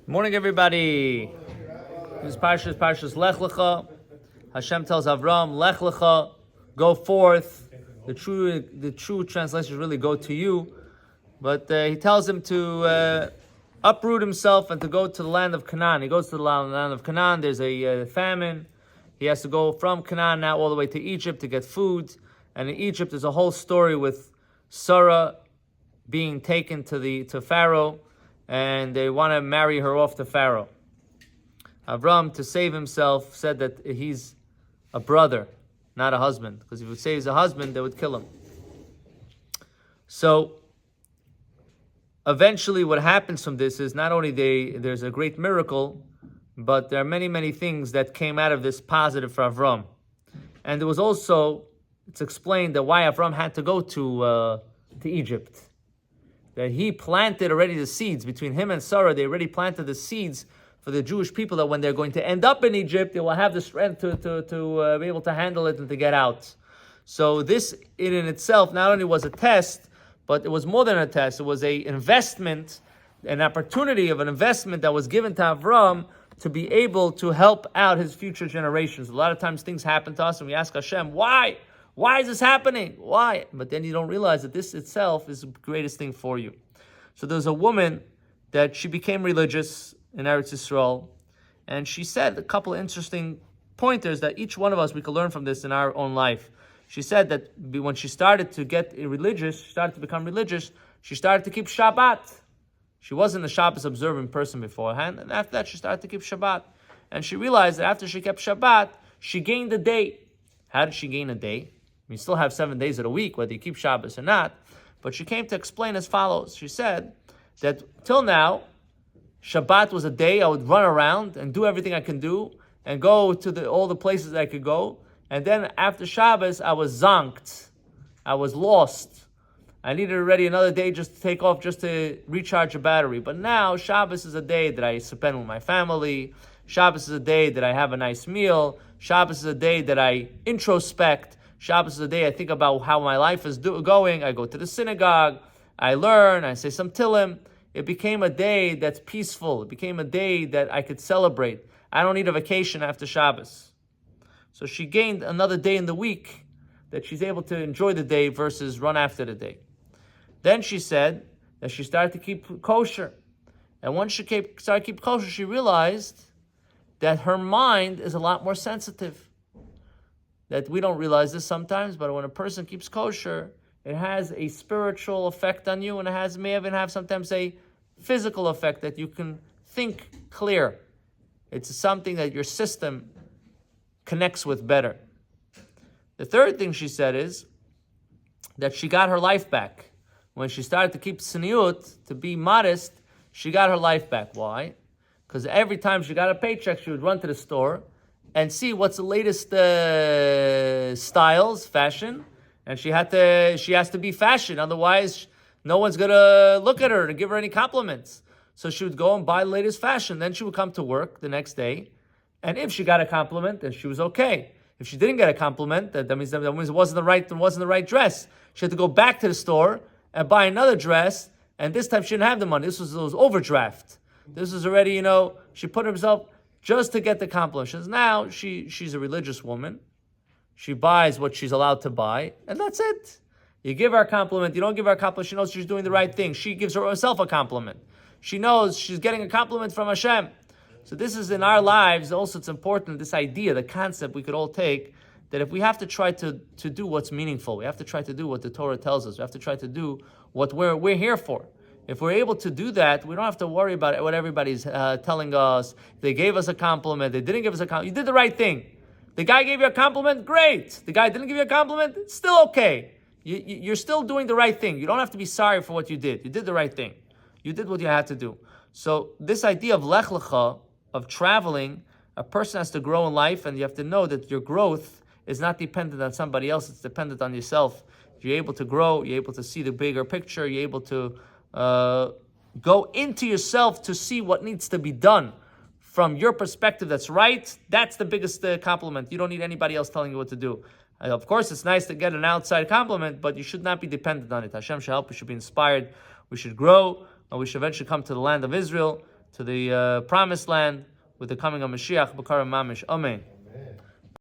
Morning, everybody. This Parshas Lech Lecha. Hashem tells Avram, Lech Lecha, go forth. The true translation is really go to you. But he tells him to uproot himself and to go to the land of Canaan. He goes to the land of Canaan. There's a famine. He has to go from Canaan now all the way to Egypt to get food. And in Egypt, there's a whole story with Sarah being taken to Pharaoh, and they want to marry her off to Pharaoh. Avram, to save himself, said that he's a brother, not a husband, because if he would say he's a husband, they would kill him. So eventually what happens from this is not only there's a great miracle, but there are many, many things that came out of this positive for Avram. And there was also, it's explained that why Avram had to go to Egypt. That he planted already the seeds between him and Sarah. They already planted the seeds for the Jewish people that when they're going to end up in Egypt, they will have the strength to be able to handle it and to get out. So this in itself not only was a test, but it was more than a test. It was an investment, an opportunity of an investment that was given to Avram to be able to help out his future generations. A lot of times things happen to us and we ask Hashem, why? Why is this happening? Why? But then you don't realize that this itself is the greatest thing for you. So there's a woman that she became religious in Eretz Yisrael, and she said a couple of interesting pointers that each one of us, we could learn from this in our own life. She said that when she started to get religious, she started to become religious, she started to keep Shabbat. She wasn't a Shabbos observant person beforehand, and after that she started to keep Shabbat. And she realized that after she kept Shabbat, she gained a day. How did she gain a day? You still have 7 days of the week, whether you keep Shabbos or not. But she came to explain as follows. She said that till now, Shabbat was a day I would run around and do everything I can do and go to all the places I could go. And then after Shabbos, I was zonked. I was lost. I needed already another day just to take off, just to recharge a battery. But now, Shabbos is a day that I spend with my family. Shabbos is a day that I have a nice meal. Shabbos is a day that I introspect. Shabbos is a day I think about how my life is going. I go to the synagogue. I learn. I say some Tillim. It became a day that's peaceful. It became a day that I could celebrate. I don't need a vacation after Shabbos. So she gained another day in the week that she's able to enjoy the day versus run after the day. Then she said that she started to keep kosher. And once she started to keep kosher, she realized that her mind is a lot more sensitive. That we don't realize this sometimes, but when a person keeps kosher, it has a spiritual effect on you, and it may even have sometimes a physical effect that you can think clear. It's something that your system connects with better. The third thing she said is that she got her life back. When she started to keep tzniut, to be modest, she got her life back. Why? Because every time she got a paycheck, she would run to the store and see what's the latest styles, fashion, and she has to be fashion. Otherwise, no one's gonna look at her and give her any compliments. So she would go and buy the latest fashion. Then she would come to work the next day, and if she got a compliment, then she was okay. If she didn't get a compliment, that means it wasn't the right dress. She had to go back to the store and buy another dress, and this time she didn't have the money. This was overdraft. This was already, she put herself just to get the compliment. Now she's a religious woman. She buys what she's allowed to buy, and that's it. You give her a compliment, you don't give her a compliment, she knows she's doing the right thing. She gives herself a compliment. She knows she's getting a compliment from Hashem. So this is in our lives, also it's important, this idea, the concept we could all take, that if we have to try to do what's meaningful, we have to try to do what the Torah tells us, we have to try to do what we're here for. If we're able to do that, we don't have to worry about what everybody's telling us. They gave us a compliment. They didn't give us a compliment. You did the right thing. The guy gave you a compliment, great. The guy didn't give you a compliment, it's still okay. You're still doing the right thing. You don't have to be sorry for what you did. You did the right thing. You did what you had to do. So this idea of Lech Lecha, of traveling, a person has to grow in life, and you have to know that your growth is not dependent on somebody else. It's dependent on yourself. You're able to grow. You're able to see the bigger picture. You're able to go into yourself to see what needs to be done from your perspective that's right. That's the biggest compliment. You don't need anybody else telling you what to do. Of course, it's nice to get an outside compliment, but you should not be dependent on it. Hashem should help. We should be inspired. We should grow. And we should eventually come to the land of Israel. to the promised land with the coming of Mashiach, B'Karav Mamish. Amen.